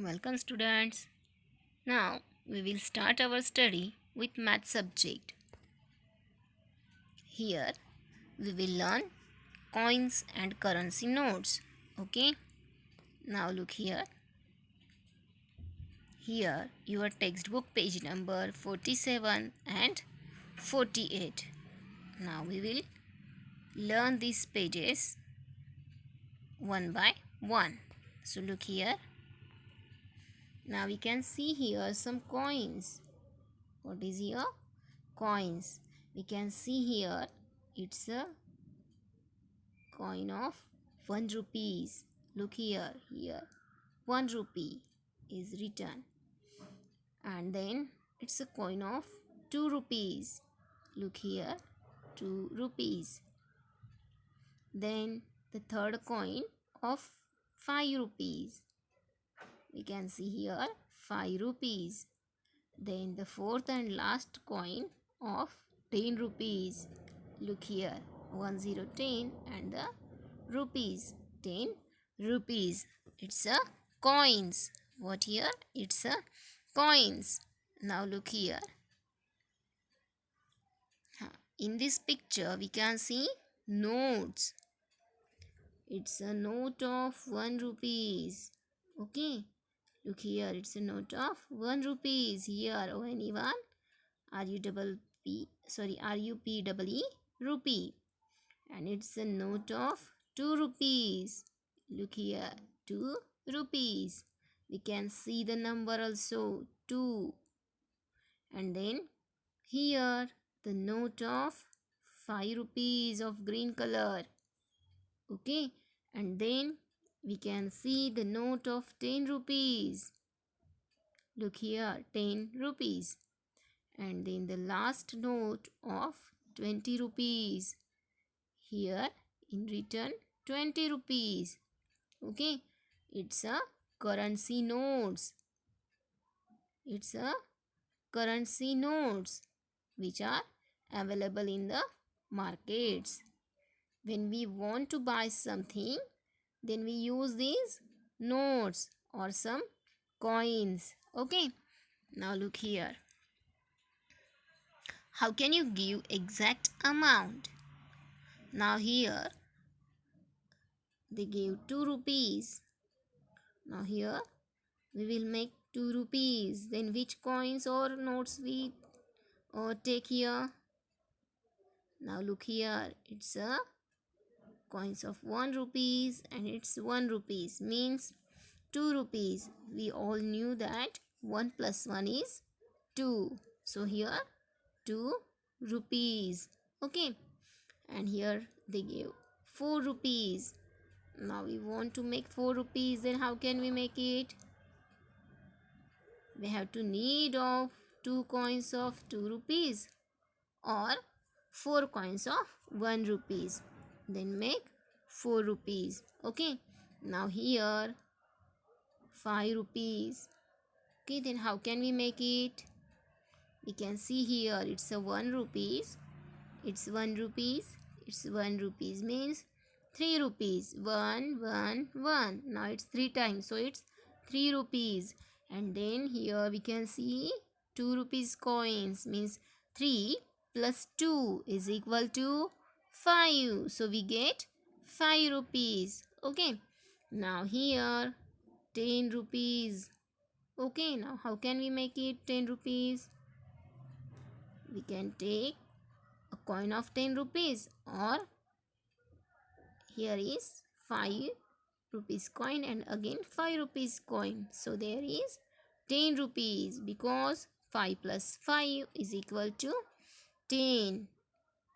Welcome students. Now we will start our study with math subject. Here we will learn coins and currency notes. Okay? Now look here. Here your textbook page number 47 and 48. Now we will learn these pages one by one. So look here. Now we can see here some coins. What is here? Coins. We can see here it's a coin of 1 rupees. Look here, 1 rupee is written, and then it's a coin of 2 rupees. Look here, 2 rupees. Then the third coin of 5 rupees. We can see here 5 rupees. Then the fourth and last coin of 10 rupees. Look here, 1010 and the rupees, 10 rupees. It's a coins. What here? It's a coins. Now look here. In this picture we can see notes. It's a note of 1 rupees. Okay. Look here, it's a note of 1 rupees. Here, O anyone? R-U-P-E, rupee. And it's a note of 2 rupees. Look here, 2 rupees. We can see the number also, 2. And then here, the note of 5 rupees of green color. Okay. And then we can see the note of 10 rupees. Look here, 10 rupees. And then the last note of 20 rupees. Here in return 20 rupees. Okay, it's a currency notes. It's a currency notes which are available in the markets. When we want to buy something, then we use these notes or some coins. Okay, now look here. How can you give exact amount? Now here they gave 2 rupees. Now here we will make 2 rupees. Then which coins or notes we take here? Now look here, it's a coins of 1 rupees and it's 1 rupees means 2 rupees. We all knew that 1 plus 1 is 2. So here 2 rupees. Okay. And here they gave 4 rupees. Now we want to make 4 rupees. Then how can we make it? We have to need of 2 coins of 2 rupees or 4 coins of 1 rupees. Then make 4 rupees. Okay. Now here 5 rupees. Okay. Then how can we make it? We can see here it's a 1 rupees. It's 1 rupees. It's 1 rupees means 3 rupees. 1, 1, 1. Now it's 3 times. So it's 3 rupees. And then here we can see 2 rupees coins means 3 plus 2 is equal to 5. So we get 5 rupees. Okay. Now here 10 rupees. Okay. Now how can we make it 10 rupees? We can take a coin of 10 rupees or here is 5 rupees coin and again 5 rupees coin. So there is 10 rupees because 5 plus 5 is equal to 10.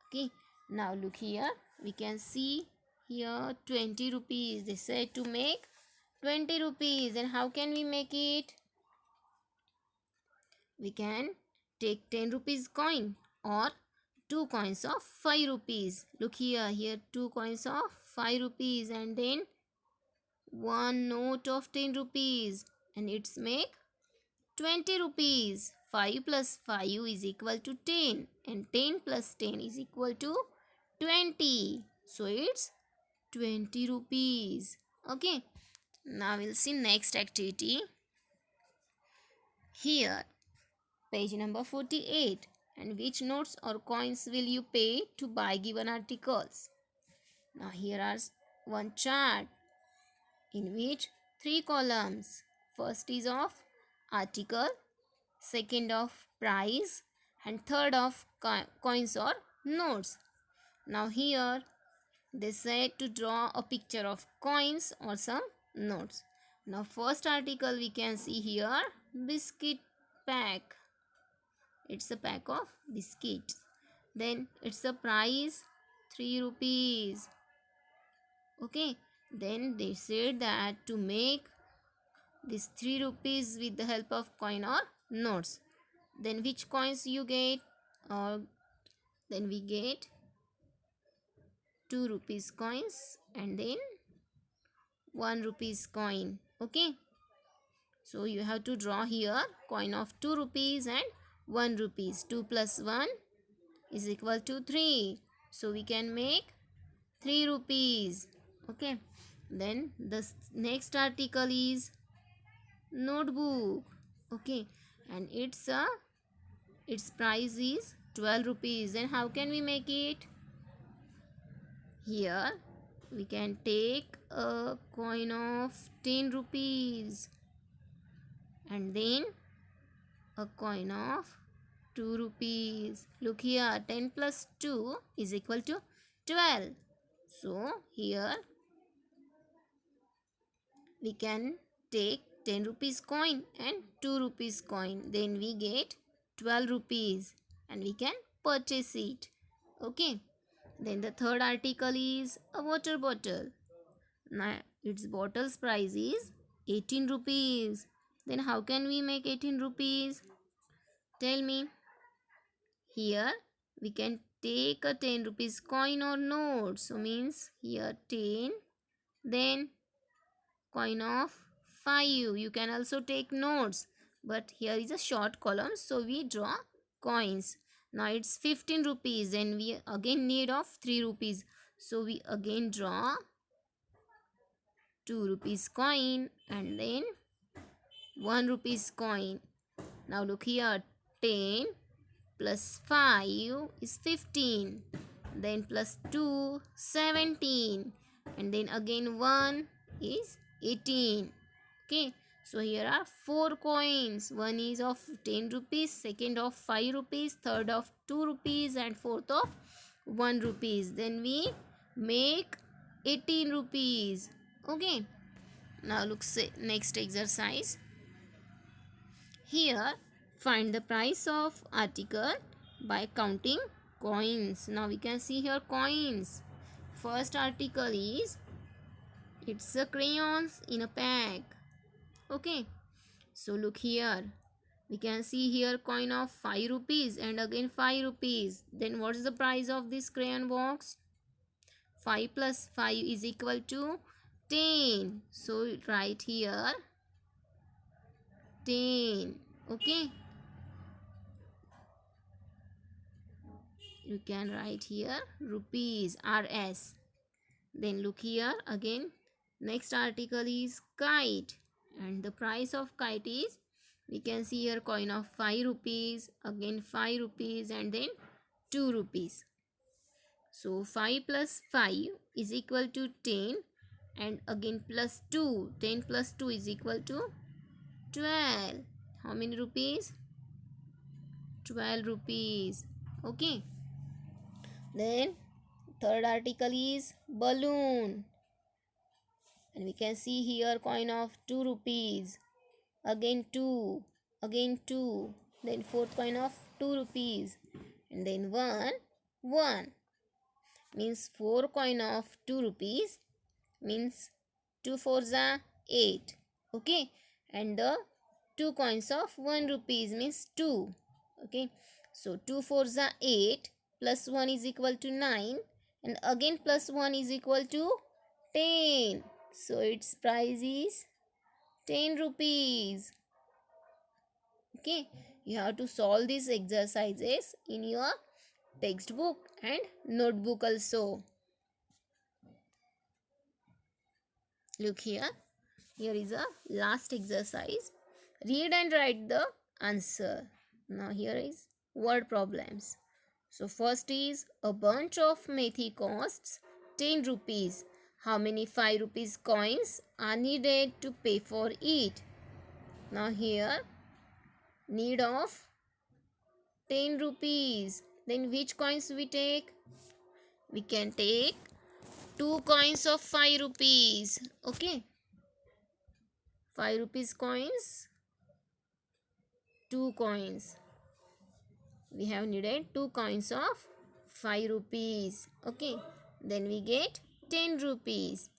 Okay. Now look here. We can see here 20 rupees. They said to make 20 rupees. And how can we make it? We can take 10 rupees coin or 2 coins of 5 rupees. Look here 2 coins of 5 rupees and then 1 note of 10 rupees and it's make 20 rupees. 5 plus 5 is equal to 10 and 10 plus 10 is equal to 20. So it's 20 rupees. Okay. Now we'll see next activity. Here, page number 48. And which notes or coins will you pay to buy given articles? Now here are one chart in which three columns. First is of article, second of price, and third of coins or notes. Now here they said to draw a picture of coins or some notes. Now first article we can see here, biscuit pack. It's a pack of biscuits. Then it's a price 3 rupees. Okay. Then they said that to make this 3 rupees with the help of coin or notes. Then which coins you get? Then we get 2 rupees coins and then 1 rupees coin. Okay. So you have to draw here coin of 2 rupees and 1 rupees. 2 plus 1 is equal to 3. So we can make 3 rupees. Okay. Then the next article is notebook. Okay. And its price is 12 rupees. Then how can we make it? Here we can take a coin of 10 rupees and then a coin of 2 rupees. Look here, 10 plus 2 is equal to 12. So here we can take 10 rupees coin and 2 rupees coin. Then we get 12 rupees and we can purchase it. Okay. Then the third article is a water bottle. Now its bottle's price is 18 rupees. Then how can we make 18 rupees? Tell me. Here we can take a 10 rupees coin or note. So means here 10. Then coin of 5. You can also take notes. But here is a short column. So we draw coins. Now it's 15 rupees. Then we again need of 3 rupees. So we again draw 2 rupees coin and then 1 rupees coin. Now look here, 10 plus 5 is 15. Then plus 2, 17. And then again 1 is 18. Okay. So here are 4 coins. One is of 10 rupees, second of 5 rupees, third of 2 rupees and fourth of 1 rupees. Then we make 18 rupees. Okay. Now look, say next exercise. Here find the price of article by counting coins. Now we can see here coins. First article is, it's a crayons in a pack. Okay. So look here. We can see here coin of 5 rupees and again 5 rupees. Then what is the price of this crayon box? 5 plus 5 is equal to 10. So write here 10. Okay. You can write here rupees, RS. Then look here again. Next article is kite. And the price of kite is, we can see here coin of 5 rupees, again 5 rupees and then 2 rupees. So 5 plus 5 is equal to 10 and again plus 2. 10 plus 2 is equal to 12. How many rupees? 12 rupees. Okay. Then third article is balloon. And we can see here coin of 2 rupees. Again 2. Again 2. Then fourth coin of 2 rupees. And then 1. 1. Means 4 coin of 2 rupees. Means 2 fours are 8. Okay. And the 2 coins of 1 rupees means 2. Okay. So 2 fours are 8. Plus 1 is equal to 9. And again plus 1 is equal to 10. So its price is 10 rupees. Okay. You have to solve these exercises in your textbook and notebook also. Look here. Here is a last exercise. Read and write the answer. Now here is word problems. So first is a bunch of methi costs 10 rupees. How many 5 rupees coins are needed to pay for it? Now here need of 10 rupees. Then which coins we take? We can take 2 coins of 5 rupees. Okay. 5 rupees coins, 2 coins. We have needed 2 coins of 5 rupees. Okay. Then we get 10 rupees.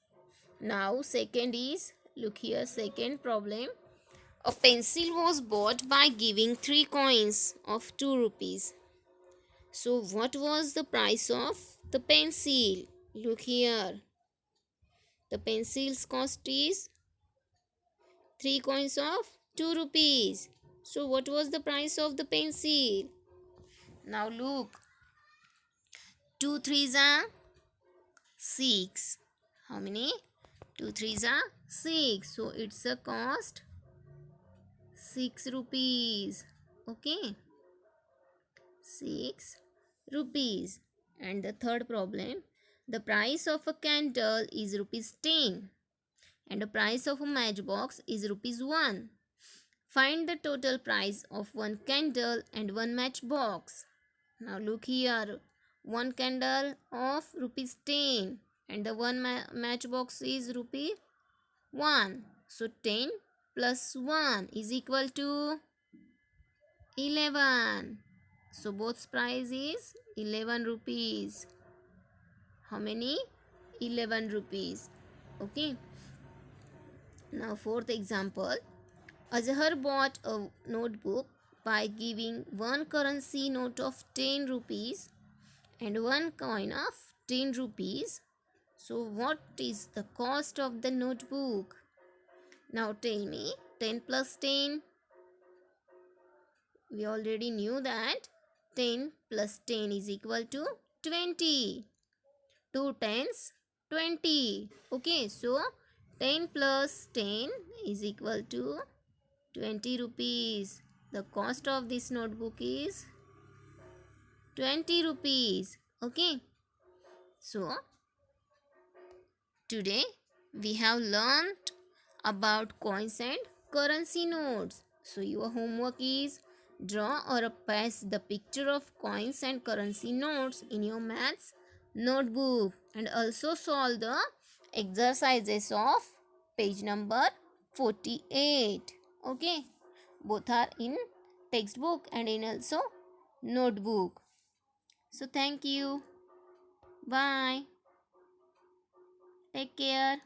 Now second is, look here, second problem. A pencil was bought by giving 3 coins of 2 rupees. So what was the price of the pencil? Look here. The pencil's cost is 3 coins of 2 rupees. So what was the price of the pencil? Now look. 2 threes are 6. How many? 2 threes are 6. So it's a cost 6 rupees. Okay. 6 rupees. And the third problem. The price of a candle is rupees 10. And the price of a matchbox is rupees 1. Find the total price of one candle and one matchbox. Now look here. One candle of rupees 10 and the one matchbox is rupee 1. So 10 plus 1 is equal to 11. So both price is 11 rupees. How many? 11 rupees. Okay. Now fourth example. Azhar bought a notebook by giving one currency note of 10 rupees and one coin of 10 rupees. So what is the cost of the notebook? Now tell me, 10 plus 10. We already knew that 10 plus 10 is equal to 20. 2 tens, 20. Okay, so 10 plus 10 is equal to 20 rupees. The cost of this notebook is 20 rupees. Okay. So, today we have learned about coins and currency notes. So, your homework is draw or paste the picture of coins and currency notes in your maths notebook and also solve the exercises of page number 48. Okay, both are in textbook and in also notebook. So thank you. Bye. Take care.